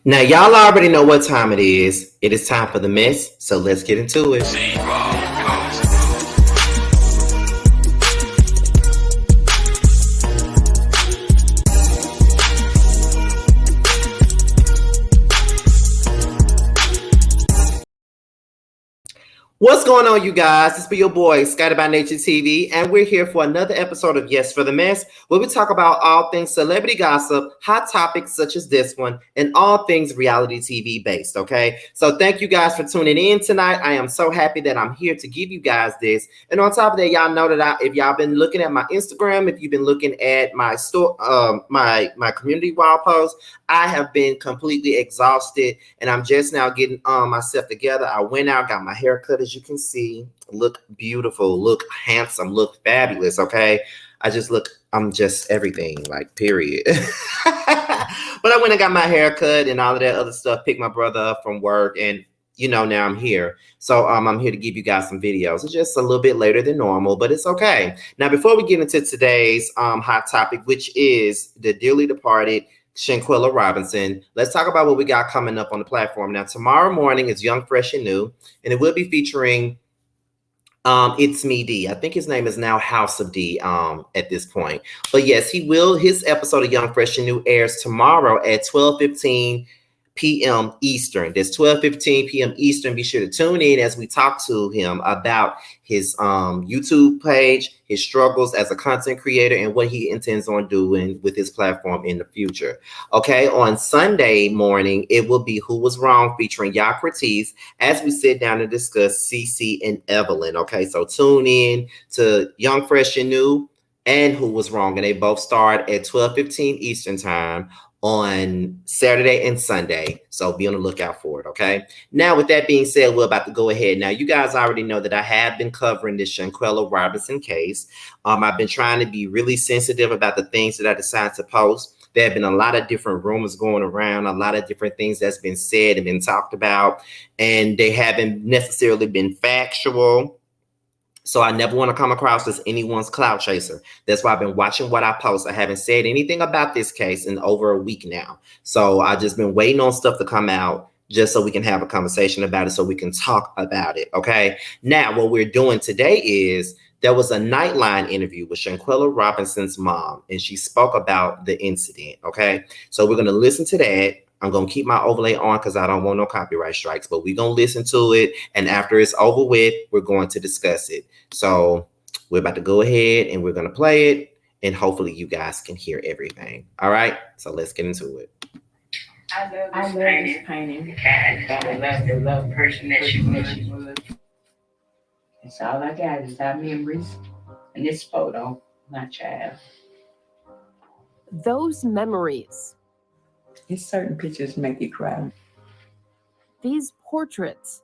Now, y'all already know what time it is. It is time for the mess, so let's get into it. What's going on, you guys? It's be your boy, Scotty by Nature TV, and we're here for another episode of Yes for the Mess, where we talk about all things celebrity gossip, hot topics such as this one, and all things reality TV based, okay? So thank you guys for tuning in tonight. I am so happy that I'm here to give you guys this. And on top of that, y'all know that if y'all been looking at my Instagram, if you've been looking at my store, my community wall post, I have been completely exhausted, and I'm just now getting myself together. I went out, got my hair cut, as you can see, look beautiful, look handsome, look fabulous. Okay, I'm just everything, like, period. But I went and got my hair cut and all of that other stuff. Picked my brother up from work, and now I'm here. So I'm here to give you guys some videos. It's just a little bit later than normal, but it's okay. Now, before we get into today's hot topic, which is the dearly departed Shanquella Robinson, let's talk about what we got coming up on the platform. Now, tomorrow morning is Young, Fresh, and New, and it will be featuring It's Me D. I think his name is now House of D at this point. But yes, his episode of Young, Fresh, and New airs tomorrow at 12:15 p.m. Eastern. That's 12:15 p.m. Eastern. Be sure to tune in as we talk to him about his YouTube page, his struggles as a content creator, and what he intends on doing with his platform in the future. Okay, on Sunday morning, it will be Who Was Wrong featuring Yakratis as we sit down and discuss Cece and Evelyn. Okay, so tune in to Young, Fresh, and New and Who Was Wrong, and they both start at 12:15 Eastern time on Saturday and Sunday. So be on the lookout for it, okay? Now, with that being said, we're about to go ahead. Now, you guys already know that I have been covering this Shanquella Robinson case. I've been trying to be really sensitive about the things that I decide to post. There have been a lot of different rumors going around, a lot of different things that's been said and been talked about, and they haven't necessarily been factual. So I never want to come across as anyone's clout chaser. That's why I've been watching what I post. I haven't said anything about this case in over a week now. So I just been waiting on stuff to come out just so we can have a conversation about it, so we can talk about it. Okay. Now, what we're doing today is there was a Nightline interview with Shanquella Robinson's mom, and she spoke about the incident. Okay. So we're going to listen to that. I'm going to keep my overlay on because I don't want no copyright strikes, but we're going to listen to it. And after it's over with, we're going to discuss it. So we're about to go ahead and we're going to play it. And hopefully you guys can hear everything. All right. So let's get into it. I love this painting. I love the person that she was. That's all I got is our memories and this photo, my child. Those memories. These certain pictures make you cry. These portraits.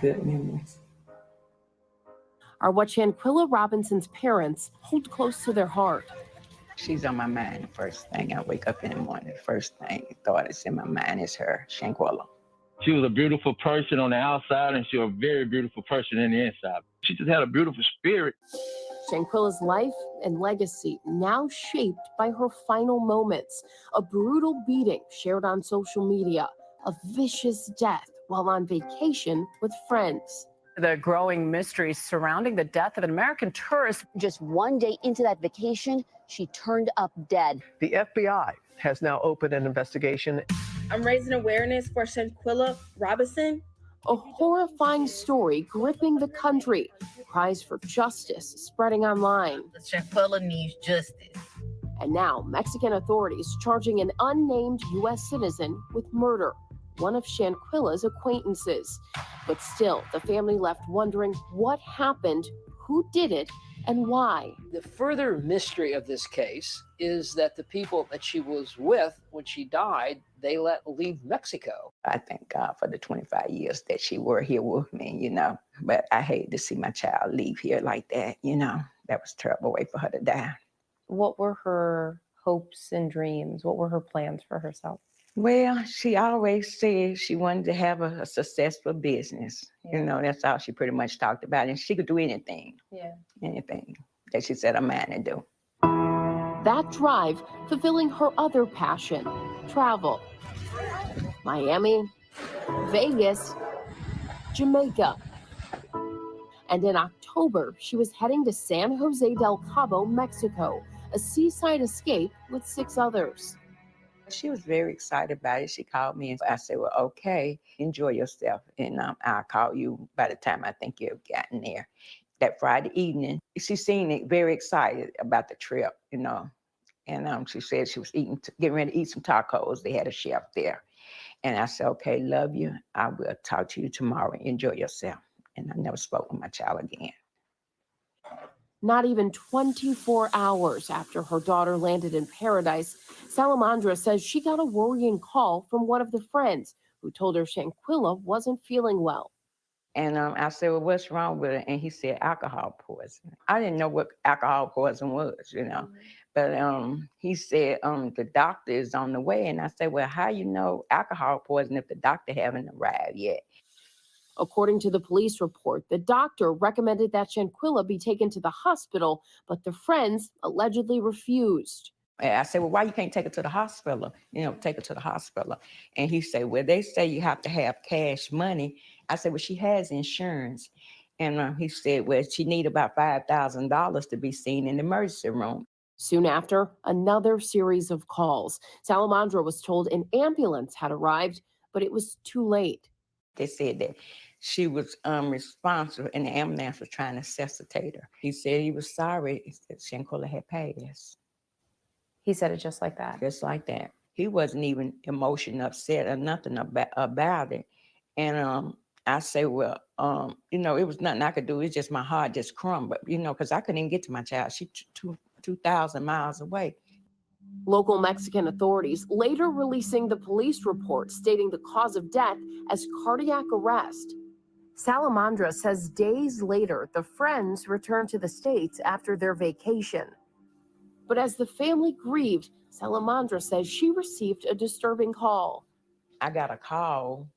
Good memories. Are what Shanquella Robinson's parents hold close to their heart. She's on my mind. The first thing I wake up in the morning, the first thought is in my mind is her, Shanquella. She was a beautiful person on the outside, and she was a very beautiful person in the inside. She just had a beautiful spirit. Shanquella's life and legacy now shaped by her final moments. A brutal beating shared on social media. A vicious death while on vacation with friends. The growing mysteries surrounding the death of an American tourist. Just one day into that vacation, she turned up dead. The FBI has now opened an investigation. I'm raising awareness for Shanquella Robinson. A horrifying story gripping the country. Cries for justice spreading online. Shanquella needs justice. And now, Mexican authorities charging an unnamed U.S. citizen with murder, one of Shanquella's acquaintances. But still, the family left wondering what happened, who did it, and why. The further mystery of this case is that the people that she was with when she died, they let leave Mexico. I thank God for the 25 years that she were here with me, but I hate to see my child leave here like that, that was a terrible way for her to die. What were her hopes and dreams? What were her plans for herself? Well, she always said she wanted to have a successful business. That's all she pretty much talked about. And she could do anything. Yeah. Anything that she set her mind to do. That drive fulfilling her other passion, travel. Miami, Vegas, Jamaica. And in October, she was heading to San Jose del Cabo, Mexico, a seaside escape with 6 others. She was very excited about it. She called me and I said, well, okay, enjoy yourself. And I'll call you by the time I think you've gotten there. That Friday evening, she seemed very excited about the trip, you know. And she said she was getting ready to eat some tacos. They had a chef there. And I said, okay, love you. I will talk to you tomorrow. Enjoy yourself. And I never spoke with my child again. Not even 24 hours after her daughter landed in paradise, Salamandra says she got a worrying call from one of the friends who told her Shanquella wasn't feeling well. And I said, well, what's wrong with her? And he said, alcohol poisoning. I didn't know what alcohol poisoning was, you know. But he said, the doctor is on the way. And I said, well, how you know alcohol poisoning if the doctor haven't arrived yet? According to the police report, the doctor recommended that Shanquella be taken to the hospital, but the friends allegedly refused. And I said, well, why you can't take her to the hospital? You know, take her to the hospital. And he said, well, they say you have to have cash money. I said, well, she has insurance. And he said, well, she need about $5,000 to be seen in the emergency room. Soon after, another series of calls. Salamandra was told an ambulance had arrived, but it was too late. They said that she was responsible and the ambulance was trying to resuscitate her. He said he was sorry that Shanquella had passed. He said it just like that? Just like that. He wasn't even emotionally upset or nothing about it. And I say, well, you know, it was nothing I could do. It's just my heart just crumbled, you know, because I couldn't even get to my child. She's 2,000 miles away. Local Mexican authorities later releasing the police report stating the cause of death as cardiac arrest. Salamandra says days later, the friends returned to the States after their vacation. But as the family grieved, Salamandra says she received a disturbing call. I got a call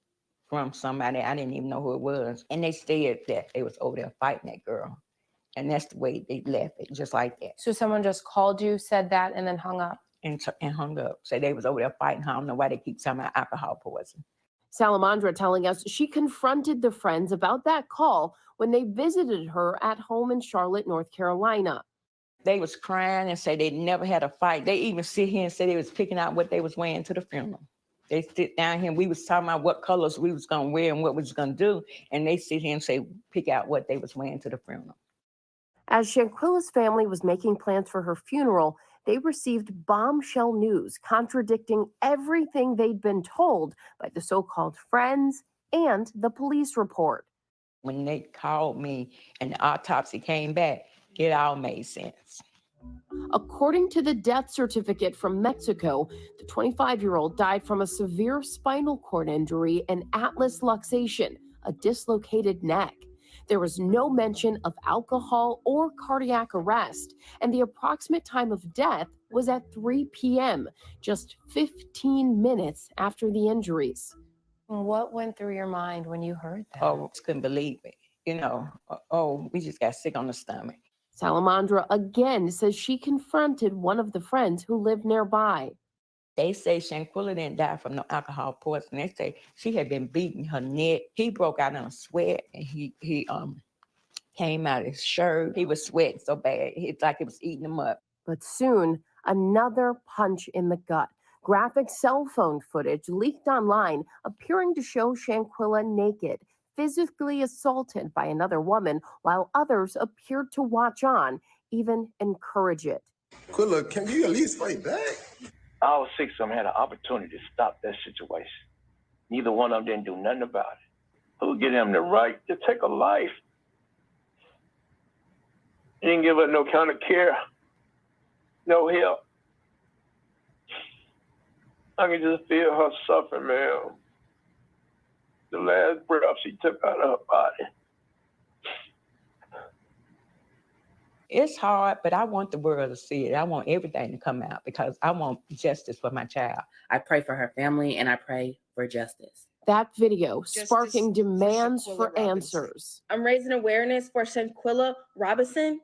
from somebody, I didn't even know who it was. And they said that they was over there fighting that girl. And that's the way they left it, just like that. So someone just called you, said that, and then hung up? And hung up. So they was over there fighting. I don't know why they keep talking about alcohol poisoning. Salamandra telling us she confronted the friends about that call when they visited her at home in Charlotte, North Carolina. They was crying and say they never had a fight. They even sit here and say they was picking out what they was wearing to the funeral. They sit down here and we was talking about what colors we was gonna wear and what we was gonna do. And they sit here and say, pick out what they was wearing to the funeral. As Shanquella's family was making plans for her funeral, they received bombshell news contradicting everything they'd been told by the so-called friends and the police report. When they called me and the autopsy came back, it all made sense. According to the death certificate from Mexico, the 25-year-old died from a severe spinal cord injury and atlas luxation, a dislocated neck. There was no mention of alcohol or cardiac arrest, and the approximate time of death was at 3 p.m., just 15 minutes after the injuries. What went through your mind when you heard that? Oh, I couldn't believe it. You know, we just got sick on the stomach. Salamandra again says she confronted one of the friends who lived nearby. They say Shanquella didn't die from no alcohol poisoning. They say she had been beating her neck. He broke out in a sweat and he came out of his shirt. He was sweating so bad. It's like it was eating him up. But soon, another punch in the gut. Graphic cell phone footage leaked online appearing to show Shanquella naked, physically assaulted by another woman, while others appeared to watch on, even encourage it. Quilla, can you at least fight back? All 6 of them had an opportunity to stop that situation. Neither one of them didn't do nothing about it. Who give them the right to take a life? They didn't give her no kind of care, no help. I can just feel her suffering, man. The last breath she took out of her body. It's hard, but I want the world to see it. I want everything to come out because I want justice for my child. I pray for her family and I pray for justice. That video sparking demands for answers. I'm raising awareness for Shanquella Robinson.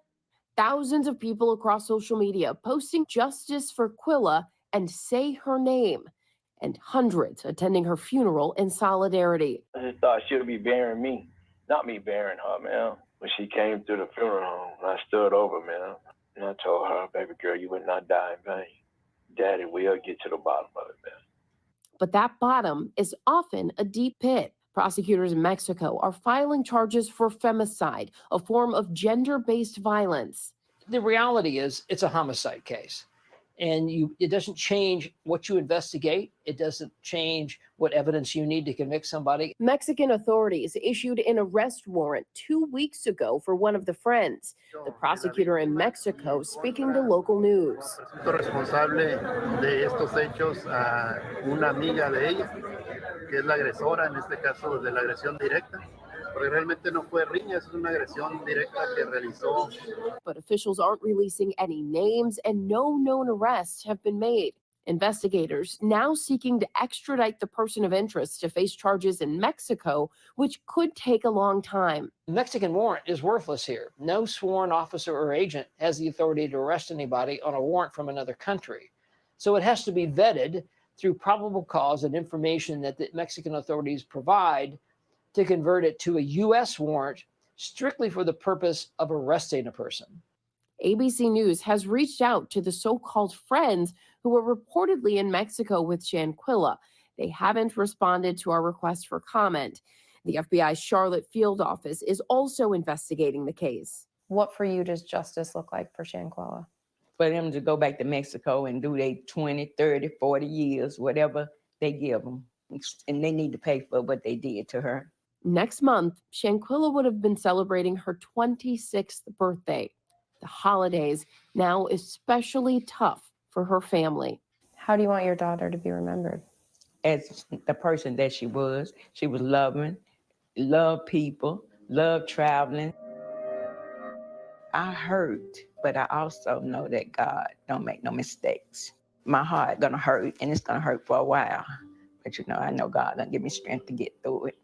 Thousands of people across social media posting justice for Quilla and say her name. and hundreds attending her funeral in solidarity. I just thought she would be burying me, not me burying her, man. When she came through the funeral home, I stood over, man, and I told her, baby girl, you would not die in vain. Daddy will get to the bottom of it, man. But that bottom is often a deep pit. Prosecutors in Mexico are filing charges for femicide, a form of gender-based violence. The reality is it's a homicide case. And it doesn't change what you investigate. It doesn't change what evidence you need to convict somebody. Mexican authorities issued an arrest warrant 2 weeks ago for one of the friends. The prosecutor in Mexico speaking to local news. Responsable de estos hechos a una amiga de ella, que es la agresora en este caso de la agresión directa. Porque realmente no fue riña, es una agresión directa que realizó. But officials aren't releasing any names and no known arrests have been made. Investigators now seeking to extradite the person of interest to face charges in Mexico, which could take a long time. The Mexican warrant is worthless here. No sworn officer or agent has the authority to arrest anybody on a warrant from another country. So it has to be vetted through probable cause and information that the Mexican authorities provide to convert it to a U.S. warrant strictly for the purpose of arresting a person. ABC News has reached out to the so-called friends who were reportedly in Mexico with Shanquella. They haven't responded to our request for comment. The FBI's Charlotte field office is also investigating the case. What for you does justice look like for Shanquella? For them to go back to Mexico and do their 20, 30, 40 years, whatever they give them. And they need to pay for what they did to her. Next month, Shanquella would have been celebrating her 26th birthday. The holidays now especially tough for her family. How do you want your daughter to be remembered? As the person that she was loving, loved people, loved traveling. I hurt, but I also know that God don't make no mistakes. My heart gonna hurt, and it's gonna hurt for a while. But you know, I know God gonna give me strength to get through it.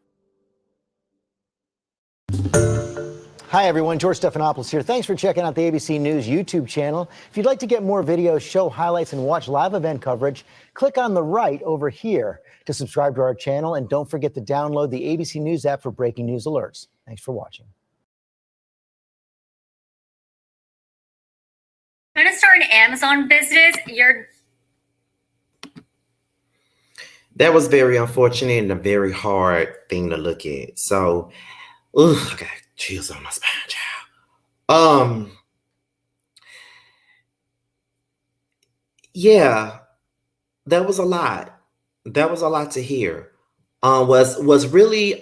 Hi, everyone. George Stephanopoulos here. Thanks for checking out the ABC News YouTube channel. If you'd like to get more videos, show highlights, and watch live event coverage, click on the right over here to subscribe to our channel. And don't forget to download the ABC News app for breaking news alerts. Thanks for watching. I'm going to start an Amazon business. That was very unfortunate and a very hard thing to look at. So, I got chills on my spine, child. Yeah, that was a lot. That was a lot to hear. Was really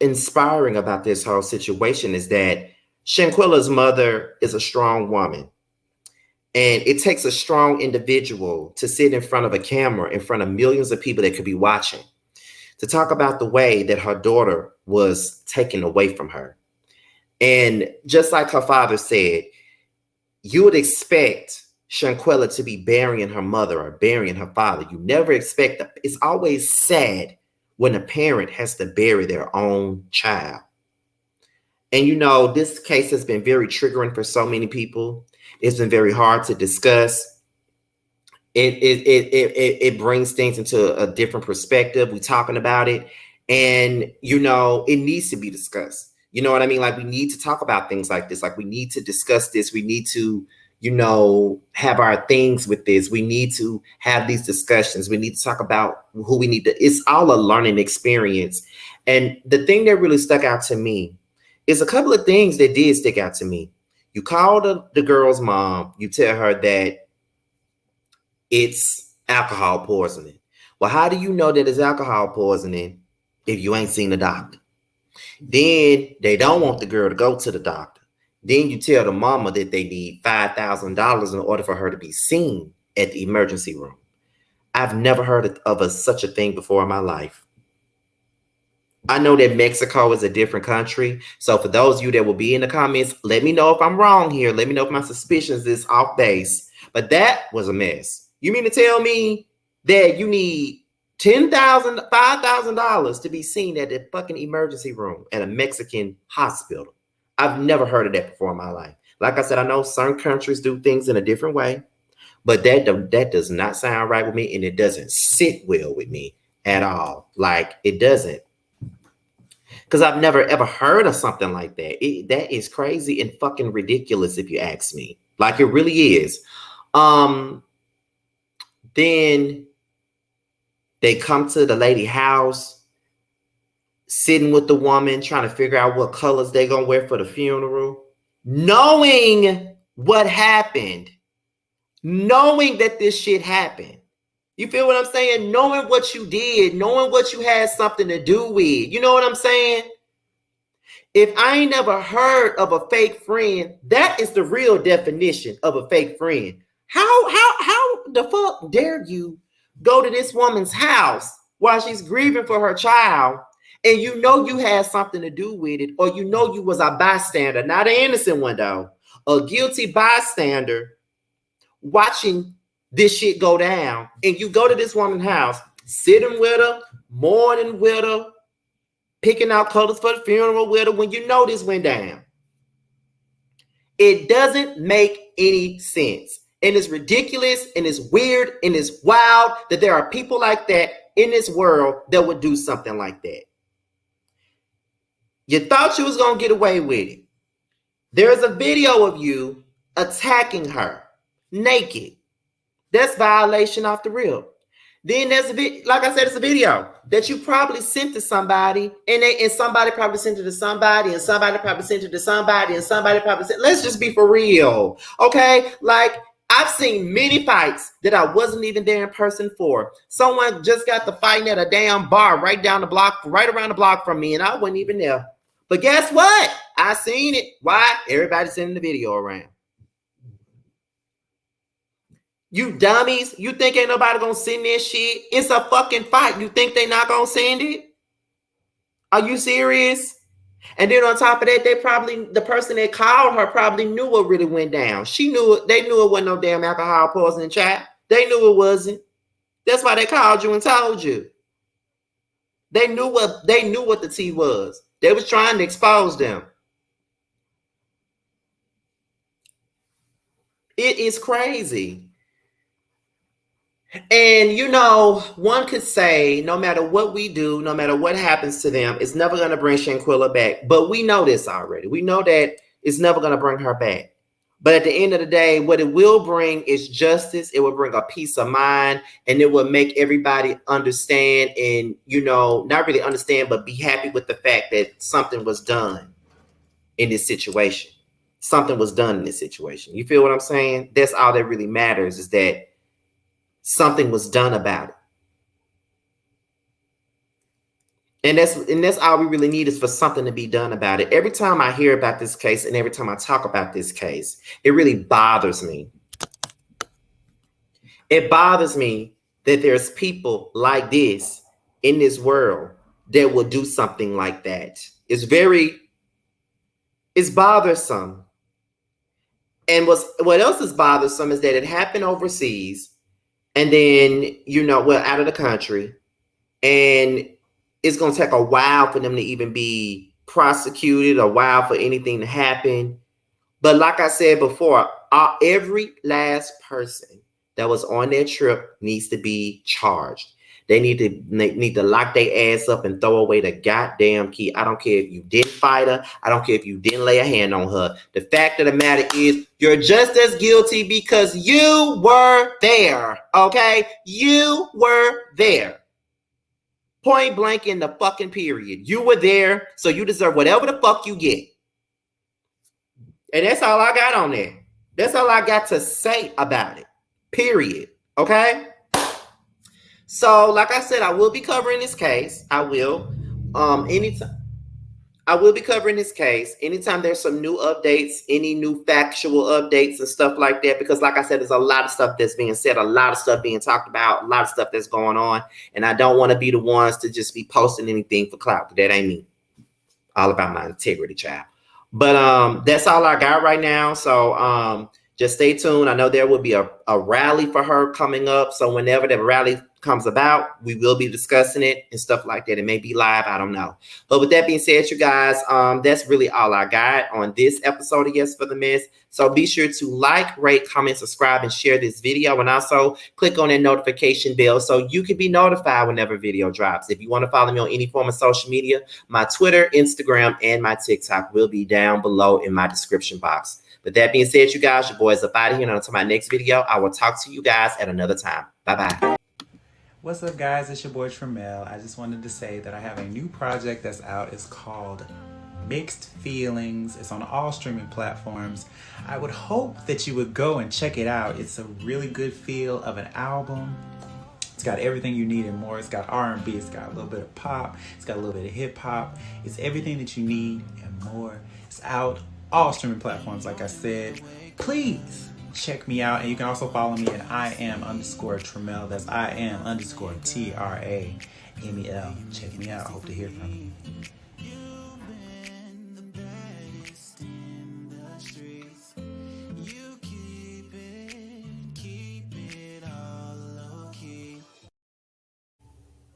inspiring about this whole situation is that Shanquella's mother is a strong woman. And it takes a strong individual to sit in front of a camera in front of millions of people that could be watching to talk about the way that her daughter was taken away from her. And just like her father said, you would expect Shanquella to be burying her mother or burying her father. You never expect that. It's always sad when a parent has to bury their own child. And you know, this case has been very triggering for so many people. It's been very hard to discuss. It brings things into a different perspective. We're talking about it. And, you know, it needs to be discussed. You know what I mean? Like, we need to talk about things like this. Like, we need to discuss this. We need to, you know, have our things with this. We need to have these discussions. We need to talk about who we need to. It's all a learning experience. And the thing that really stuck out to me is a couple of things that did stick out to me. You call the girl's mom. You tell her that it's alcohol poisoning. Well, how do you know that it's alcohol poisoning if you ain't seen the doctor? Then they don't want the girl to go to the doctor. Then you tell the mama that they need $5,000 in order for her to be seen at the emergency room. I've never heard of such a thing before in my life. I know that Mexico is a different country. So for those of you that will be in the comments, let me know if I'm wrong here. Let me know if my suspicions is off base. But that was a mess. You mean to tell me that you need $10,000, $5,000 to be seen at the fucking emergency room at a Mexican hospital? I've never heard of that before in my life. Like I said, I know certain countries do things in a different way. But that does not sound right with me, and it doesn't sit well with me at all. Like, it doesn't. Because I've never ever heard of something like that. That is crazy and fucking ridiculous, if you ask me. Like, it really is. Then they come to the lady house, sitting with the woman, trying to figure out what colors they're gonna wear for the funeral, knowing what happened, knowing that this shit happened. You feel what I'm saying? Knowing what you did, knowing what you had something to do with. You know what I'm saying? If I ain't never heard of a fake friend, that is the real definition of a fake friend. How the fuck dare you go to this woman's house while she's grieving for her child, and you know you had something to do with it, or you know you was a bystander, not an innocent one though, a guilty bystander watching this shit go down, and you go to this woman's house, sitting with her, mourning with her, picking out colors for the funeral with her when you know this went down. It doesn't make any sense. And it's ridiculous, and it's weird, and it's wild that there are people like that in this world that would do something like that. You thought you was going to get away with it. There's a video of you attacking her naked. That's violation off the rip. Then there's like I said, it's a video that you probably sent to somebody, and somebody probably sent it to somebody, and somebody probably sent it to somebody, and somebody probably sent. Let's just be for real, okay? Like, I've seen many fights that I wasn't even there in person for. Someone just got to fighting at a damn bar right around the block from me, and I wasn't even there. But guess what? I seen it. Why? Everybody's sending the video around. You dummies, you think ain't nobody gonna send this shit? It's a fucking fight. You think they not gonna send it? Are you serious? And then on top of that, the person that called her probably knew what really went down. She knew it. They knew it wasn't no damn alcohol poisoning, chat. They knew it wasn't. That's why they called you and told you. They knew what the tea was. They was trying to expose them. It is crazy. And, you know, one could say no matter what we do, no matter what happens to them, it's never going to bring Shanquella back. But we know this already. We know that it's never going to bring her back. But at the end of the day, what it will bring is justice. It will bring a peace of mind, and it will make everybody understand and, you know, not really understand, but be happy with the fact that something was done in this situation. Something was done in this situation. You feel what I'm saying? That's all that really matters, is that something was done about it. And that's all we really need, is for something to be done about it. Every time I hear about this case and every time I talk about this case, it really bothers me. It bothers me that there's people like this in this world that will do something like that. It's bothersome. And what else is bothersome is that it happened overseas, and then, you know, well, out of the country, and it's going to take a while for them to even be prosecuted, a while for anything to happen. But like I said before, every last person that was on their trip needs to be charged. They need to lock their ass up and throw away the goddamn key. I don't care if you didn't fight her. I don't care if you didn't lay a hand on her. The fact of the matter is, you're just as guilty because you were there, okay? You were there. Point blank in the fucking period. You were there, so you deserve whatever the fuck you get. And that's all I got on there. That's all I got to say about it. Period. Okay? So, like I said, I will be covering this case. I will. Anytime I will be covering this case. Anytime there's some new updates, any new factual updates and stuff like that, because like I said, there's a lot of stuff that's being said, a lot of stuff being talked about, a lot of stuff that's going on. And I don't want to be the ones to just be posting anything for clout. That ain't me. All about my integrity, child. But that's all I got right now. So just stay tuned. I know there will be a rally for her coming up. So whenever the rally comes about, we will be discussing it and stuff like that. It may be live. I don't know. But with that being said, you guys, that's really all I got on this episode of Yes for the Mess. So be sure to like, rate, comment, subscribe, and share this video. And also click on that notification bell so you can be notified whenever video drops. If you want to follow me on any form of social media, my Twitter, Instagram, and my TikTok will be down below in my description box. With that being said, you guys, your boy is up out of here. And until my next video, I will talk to you guys at another time. Bye-bye. What's up, guys? It's your boy Tremel. I just wanted to say that I have a new project that's out. It's called Mixed Feelings. It's on all streaming platforms. I would hope that you would go and check it out. It's a really good feel of an album. It's got everything you need and more. It's got R&B, it's got a little bit of pop, it's got a little bit of hip hop. It's everything that you need and more. It's out all streaming platforms, like I said. Please check me out, and you can also follow me at IAM_Tremel. That's IAM_TRAMEL. Check me out. I hope to hear from you.